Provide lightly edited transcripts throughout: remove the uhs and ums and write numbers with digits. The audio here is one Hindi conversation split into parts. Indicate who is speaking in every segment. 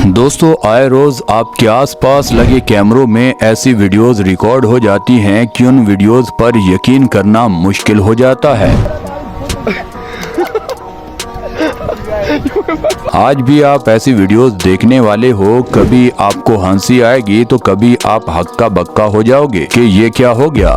Speaker 1: दोस्तों, आए रोज आपके आसपास लगे कैमरों में ऐसी वीडियोस रिकॉर्ड हो जाती हैं कि उन वीडियोस पर यकीन करना मुश्किल हो जाता है। आज भी आप ऐसी वीडियोस देखने वाले हो, कभी आपको हंसी आएगी तो कभी आप हक्का बक्का हो जाओगे कि ये क्या हो गया।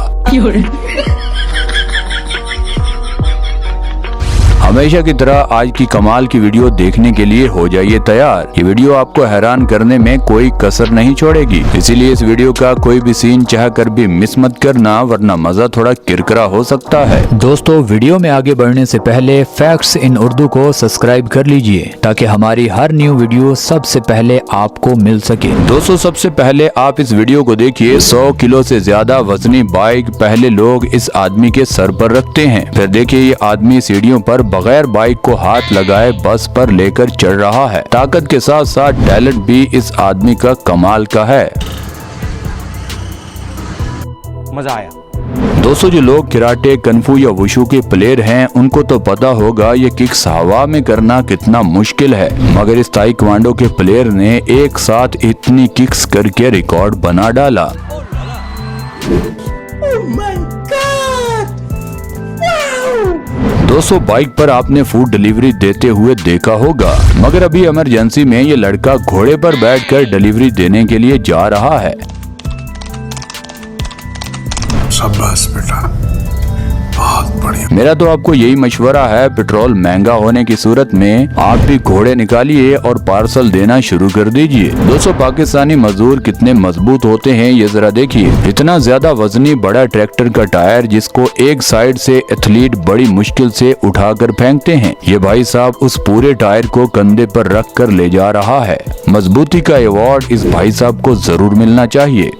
Speaker 1: हमेशा की तरह आज की कमाल की वीडियो देखने के लिए हो जाइए तैयार। ये वीडियो आपको हैरान करने में कोई कसर नहीं छोड़ेगी, इसीलिए इस वीडियो का कोई भी सीन चाह कर भी मिस मत करना, वरना मजा थोड़ा किरकिरा हो सकता है। दोस्तों, वीडियो में आगे बढ़ने से पहले फैक्ट्स इन उर्दू को सब्सक्राइब कर लीजिए ताकि हमारी हर न्यू वीडियो सबसे पहले आपको मिल सके। दोस्तों, सबसे पहले आप इस वीडियो को देखिए। 100 किलो से ज्यादा वजनी बाइक पहले लोग इस आदमी के सर पर रखते हैं। फिर देखिए, ये आदमी सीढ़ियों पर बगैर बाइक को हाथ लगाए बस पर लेकर चढ़ रहा है। ताकत के साथ साथ टैलेंट भी इस आदमी का कमाल का है।
Speaker 2: मजा आया।
Speaker 1: दोस्तों, जो लोग कराटे, कन्फू या वुशु के प्लेयर हैं, उनको तो पता होगा ये किक्स हवा में करना कितना मुश्किल है, मगर इस ताइक्वांडो के प्लेयर ने एक साथ इतनी किक्स करके रिकॉर्ड बना डाला। दोस्तों, बाइक पर आपने फूड डिलीवरी देते हुए देखा होगा, मगर अभी इमरजेंसी में ये लड़का घोड़े पर बैठकर डिलीवरी देने के लिए जा रहा है।
Speaker 3: शाबाश बेटा, बहुत बढ़िया।
Speaker 1: मेरा तो आपको यही मशवरा है, पेट्रोल महंगा होने की सूरत में आप भी घोड़े निकालिए और पार्सल देना शुरू कर दीजिए। दोस्तों, पाकिस्तानी मजदूर कितने मजबूत होते हैं ये जरा देखिए। इतना ज्यादा वजनी बड़ा ट्रैक्टर का टायर जिसको एक साइड से एथलीट बड़ी मुश्किल से उठाकर फेंकते हैं, ये भाई साहब उस पूरे टायर को कंधे पर रख कर ले जा रहा है। मजबूती का अवार्ड इस भाई साहब को जरूर मिलना चाहिए।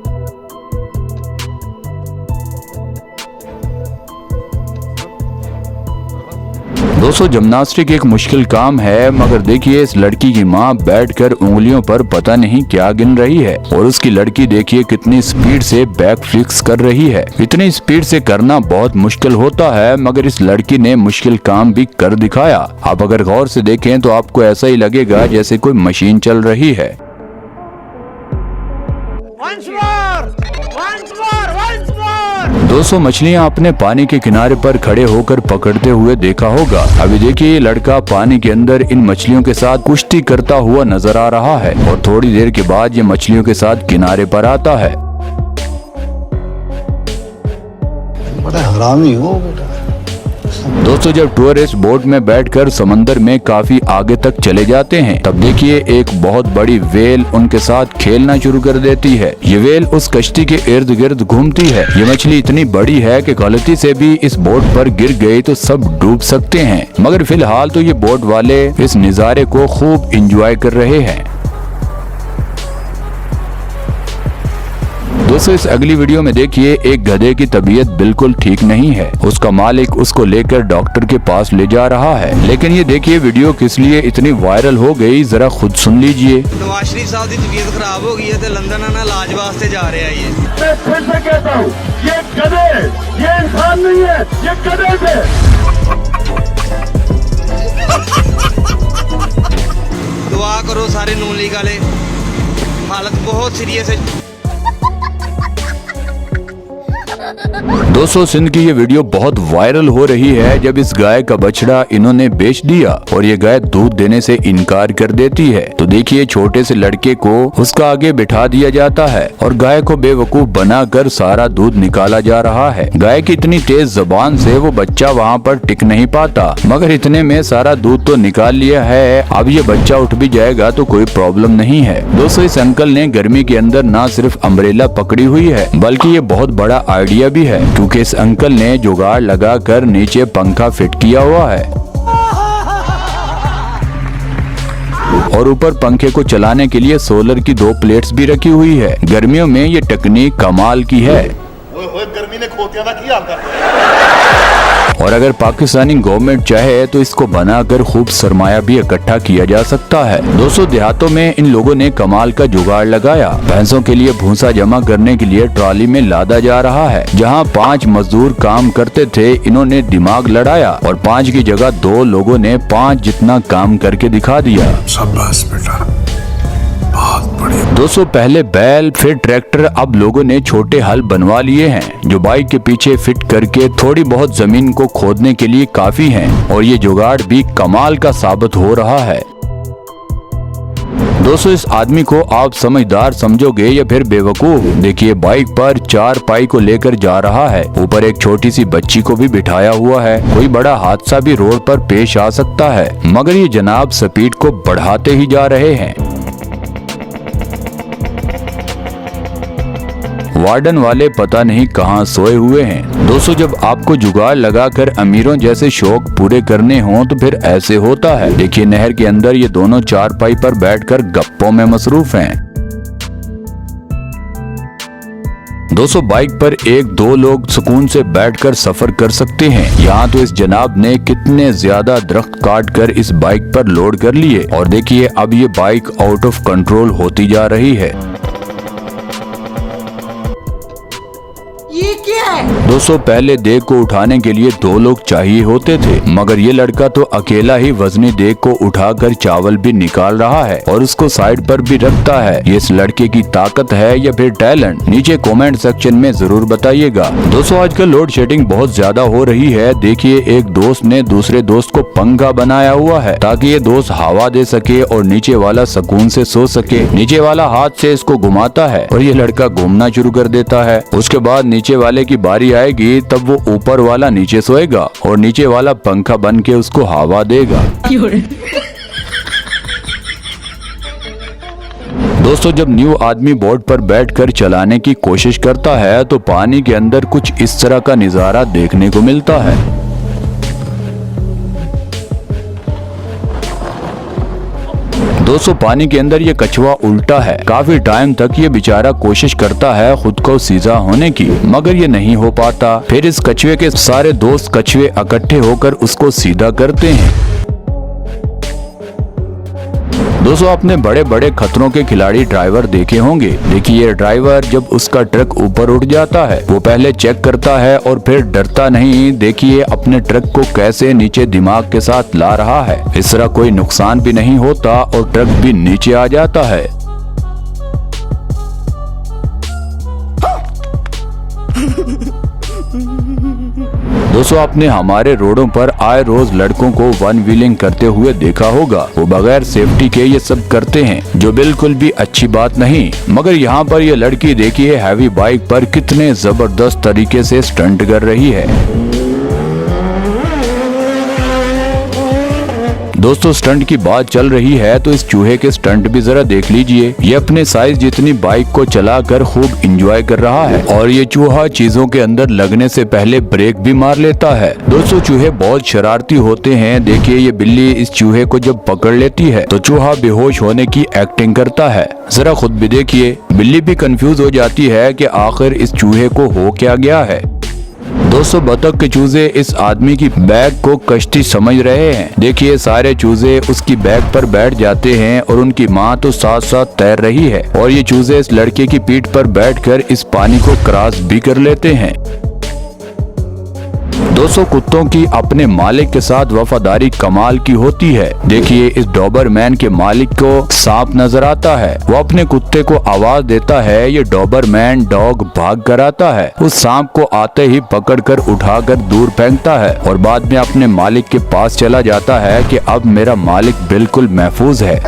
Speaker 1: दोस्तों, जिम्नास्टिक एक मुश्किल काम है, मगर देखिए इस लड़की की माँ बैठकर उंगलियों पर पता नहीं क्या गिन रही है और उसकी लड़की देखिए कितनी स्पीड से बैक फ्लिप्स कर रही है। इतनी स्पीड से करना बहुत मुश्किल होता है, मगर इस लड़की ने मुश्किल काम भी कर दिखाया। आप अगर गौर से देखें तो आपको ऐसा ही लगेगा जैसे कोई मशीन चल रही है। दोस्तों, मछलियां आपने पानी के किनारे पर खड़े होकर पकड़ते हुए देखा होगा। अभी देखिए, ये लड़का पानी के अंदर इन मछलियों के साथ कुश्ती करता हुआ नजर आ रहा है और थोड़ी देर के बाद ये मछलियों के साथ किनारे पर आता है।
Speaker 3: बड़ा हरामी हो बेटा।
Speaker 1: दोस्तों, जब टूरिस्ट बोट में बैठकर समंदर में काफी आगे तक चले जाते हैं, तब देखिए एक बहुत बड़ी वेल उनके साथ खेलना शुरू कर देती है। ये वेल उस कश्ती के इर्द गिर्द घूमती है। ये मछली इतनी बड़ी है कि गलती से भी इस बोट पर गिर गई तो सब डूब सकते हैं, मगर फिलहाल तो ये बोट वाले इस नजारे को खूब एंजॉय कर रहे हैं। दोस्तों, इस अगली वीडियो में देखिए एक गधे की तबीयत बिल्कुल ठीक नहीं है। उसका मालिक उसको लेकर डॉक्टर के पास ले जा रहा है, लेकिन ये देखिए वीडियो किस लिए इतनी वायरल हो गई, जरा खुद सुन लीजिए।
Speaker 4: नवाज शरीफ साहब की तबीयत खराब हो गई है तो लंदन आना इलाज वास्ते जा रहे हैं।
Speaker 5: मैं फिर से कहता हूँ, ये गधे, ये इंसान नहीं है, ये गधे थे।
Speaker 4: दुआ करो सारे नून लीग वाले, हालत बहुत सीरियस है।
Speaker 1: दोस्तों, सिंध की ये वीडियो बहुत वायरल हो रही है जब इस गाय का बछड़ा इन्होंने बेच दिया और ये गाय दूध देने से इनकार कर देती है। तो देखिए, छोटे से लड़के को उसका आगे बिठा दिया जाता है और गाय को बेवकूफ बनाकर सारा दूध निकाला जा रहा है। गाय की इतनी तेज जबान से वो बच्चा वहाँ पर टिक नहीं पाता, मगर इतने में सारा दूध तो निकाल लिया है। अब ये बच्चा उठ भी जाएगा तो कोई प्रॉब्लम नहीं है। दोस्तों, इस अंकल ने गर्मी के अंदर न सिर्फ अम्ब्रेला पकड़ी हुई है, बल्कि ये बहुत बड़ा आइडिया भी है, क्योंकि इस अंकल ने जुगाड़ लगाकर नीचे पंखा फिट किया हुआ है और ऊपर पंखे को चलाने के लिए सोलर की 2 प्लेट्स भी रखी हुई है। गर्मियों में ये तकनीक कमाल की है।
Speaker 5: गर्मी ने खोतियां दा की हाल कर
Speaker 1: और अगर पाकिस्तानी गवर्नमेंट चाहे तो इसको बनाकर खूब सरमाया भी इकट्ठा किया जा सकता है। दोस्तों देहातों में इन लोगों ने कमाल का जुगाड़ लगाया। भैंसों के लिए भूसा जमा करने के लिए ट्रॉली में लादा जा रहा है। जहाँ 5 मजदूर काम करते थे, इन्होंने दिमाग लड़ाया और 5 की जगह 2 लोगों ने 5 जितना काम करके दिखा दिया।
Speaker 3: शाबाश बेटा, बहुत बढ़िया।
Speaker 1: दोस्तों पहले बैल फिर ट्रैक्टर, अब लोगों ने छोटे हल बनवा लिए हैं जो बाइक के पीछे फिट करके थोड़ी बहुत जमीन को खोदने के लिए काफी हैं और ये जुगाड़ भी कमाल का साबित हो रहा है। दोस्तों इस आदमी को आप समझदार समझोगे या फिर बेवकूफ। देखिए बाइक पर 4 पाई को लेकर जा रहा है, ऊपर एक छोटी सी बच्ची को भी बिठाया हुआ है। कोई बड़ा हादसा भी रोड पर पेश आ सकता है, मगर ये जनाब स्पीड को बढ़ाते ही जा रहे हैं। वार्डन वाले पता नहीं कहां सोए हुए हैं। दोस्तों जब आपको जुगाड़ लगाकर अमीरों जैसे शौक पूरे करने हों तो फिर ऐसे होता है। देखिए नहर के अंदर ये दोनों 4 पाई पर बैठकर गप्पों में मसरूफ हैं। दोस्तों बाइक पर 1-2 लोग सुकून से बैठकर सफर कर सकते हैं। यहाँ तो इस जनाब ने कितने ज्यादा दरख्त काट कर इस बाइक पर लोड कर लिए और देखिए अब ये बाइक आउट ऑफ कंट्रोल होती जा रही है।
Speaker 6: ये क्या है?
Speaker 1: दोस्तों पहले देग को उठाने के लिए 2 लोग चाहिए होते थे, मगर ये लड़का तो अकेला ही वजनी देग को उठाकर चावल भी निकाल रहा है और उसको साइड पर भी रखता है। ये इस लड़के की ताकत है या फिर टैलेंट, नीचे कमेंट सेक्शन में जरूर बताइएगा। दोस्तों आजकल लोड शेडिंग बहुत ज्यादा हो रही है। देखिए एक दोस्त ने दूसरे दोस्त को पंखा बनाया हुआ है ताकि ये दोस्त हवा दे सके और नीचे वाला सुकून से सो सके। नीचे वाला हाथ से इसको घुमाता है और ये लड़का घूमना शुरू कर देता है। उसके बाद नीचे वाले की बारी आएगी तब वो ऊपर वाला नीचे सोएगा और नीचे वाला पंखा बन के उसको हवा देगा। दोस्तों जब न्यू आदमी बोट पर बैठकर चलाने की कोशिश करता है तो पानी के अंदर कुछ इस तरह का नजारा देखने को मिलता है। दोस्तों पानी के अंदर ये कछुआ उल्टा है। काफी टाइम तक ये बेचारा कोशिश करता है खुद को सीधा होने की, मगर ये नहीं हो पाता। फिर इस कछुए के सारे दोस्त कछुए इकट्ठे होकर उसको सीधा करते हैं। दोस्तों आपने बड़े बड़े खतरों के खिलाड़ी ड्राइवर देखे होंगे। देखिए ये ड्राइवर जब उसका ट्रक ऊपर उठ जाता है वो पहले चेक करता है और फिर डरता नहीं। देखिए अपने ट्रक को कैसे नीचे दिमाग के साथ ला रहा है। इस तरह कोई नुकसान भी नहीं होता और ट्रक भी नीचे आ जाता है। दोस्तों आपने हमारे रोडों पर आए रोज लड़कों को वन व्हीलिंग करते हुए देखा होगा। वो बगैर सेफ्टी के ये सब करते हैं जो बिल्कुल भी अच्छी बात नहीं। मगर यहाँ पर ये लड़की देखिए हैवी बाइक पर कितने जबरदस्त तरीके से स्टंट कर रही है। दोस्तों स्टंट की बात चल रही है तो इस चूहे के स्टंट भी जरा देख लीजिए। ये अपने साइज जितनी बाइक को चलाकर खूब एंजॉय कर रहा है और ये चूहा चीजों के अंदर लगने से पहले ब्रेक भी मार लेता है। दोस्तों चूहे बहुत शरारती होते हैं। देखिए ये बिल्ली इस चूहे को जब पकड़ लेती है तो चूहा बेहोश होने की एक्टिंग करता है। जरा खुद भी देखिए, बिल्ली भी कंफ्यूज हो जाती है कि आखिर इस चूहे को हो क्या गया है। दोस्तों बतख के चूजे इस आदमी की बैग को कश्ती समझ रहे हैं। देखिए सारे चूजे उसकी बैग पर बैठ जाते हैं और उनकी माँ तो साथ साथ तैर रही है और ये चूजे इस लड़के की पीठ पर बैठकर इस पानी को क्रॉस भी कर लेते हैं। दोस्तों कुत्तों की अपने मालिक के साथ वफादारी कमाल की होती है। देखिए इस डॉबरमैन के मालिक को सांप नजर आता है, वो अपने कुत्ते को आवाज देता है। ये डॉबरमैन डॉग भाग कर आता है, उस सांप को आते ही पकड़कर उठाकर दूर फेंकता है और बाद में अपने मालिक के पास चला जाता है कि अब मेरा मालिक बिल्कुल महफूज है।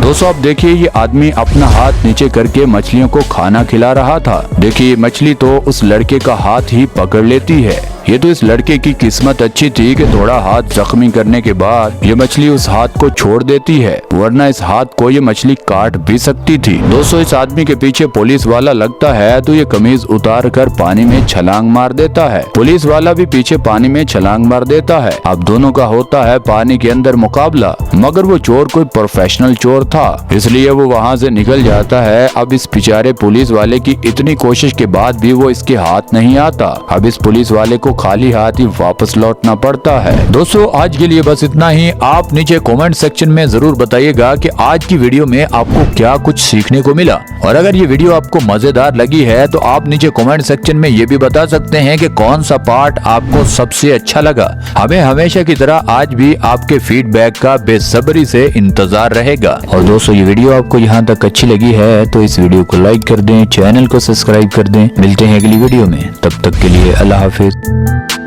Speaker 1: दोस्तों अब देखिए ये आदमी अपना हाथ नीचे करके मछलियों को खाना खिला रहा था। देखिए मछली तो उस लड़के का हाथ ही पकड़ लेती है। ये तो इस लड़के की किस्मत अच्छी थी कि थोड़ा हाथ जख्मी करने के बाद ये मछली उस हाथ को छोड़ देती है, वरना इस हाथ को ये मछली काट भी सकती थी। दोस्तों इस आदमी के पीछे पुलिस वाला लगता है तो ये कमीज उतार कर पानी में छलांग मार देता है। पुलिस वाला भी पीछे पानी में छलांग मार देता है। अब दोनों का होता है पानी के अंदर मुकाबला, मगर वो चोर कोई प्रोफेशनल चोर था, इसलिए वो वहाँ से निकल जाता है। अब इस बेचारे पुलिस वाले की इतनी कोशिश के बाद भी वो इसके हाथ नहीं आता। अब इस पुलिस वाले को खाली हाथ ही वापस लौटना पड़ता है। दोस्तों आज के लिए बस इतना ही। आप नीचे कमेंट सेक्शन में जरूर बताइएगा कि आज की वीडियो में आपको क्या कुछ सीखने को मिला, और अगर ये वीडियो आपको मजेदार लगी है तो आप नीचे कमेंट सेक्शन में ये भी बता सकते हैं कि कौन सा पार्ट आपको सबसे अच्छा लगा। हमें हमेशा की तरह आज भी आपके फीडबैक का बेसब्री से इंतजार रहेगा। और दोस्तों ये वीडियो आपको यहाँ तक अच्छी लगी है तो इस वीडियो को लाइक कर दें, चैनल को सब्सक्राइब कर दें। मिलते हैं अगली वीडियो में, तब तक के लिए अल्लाह हाफिज।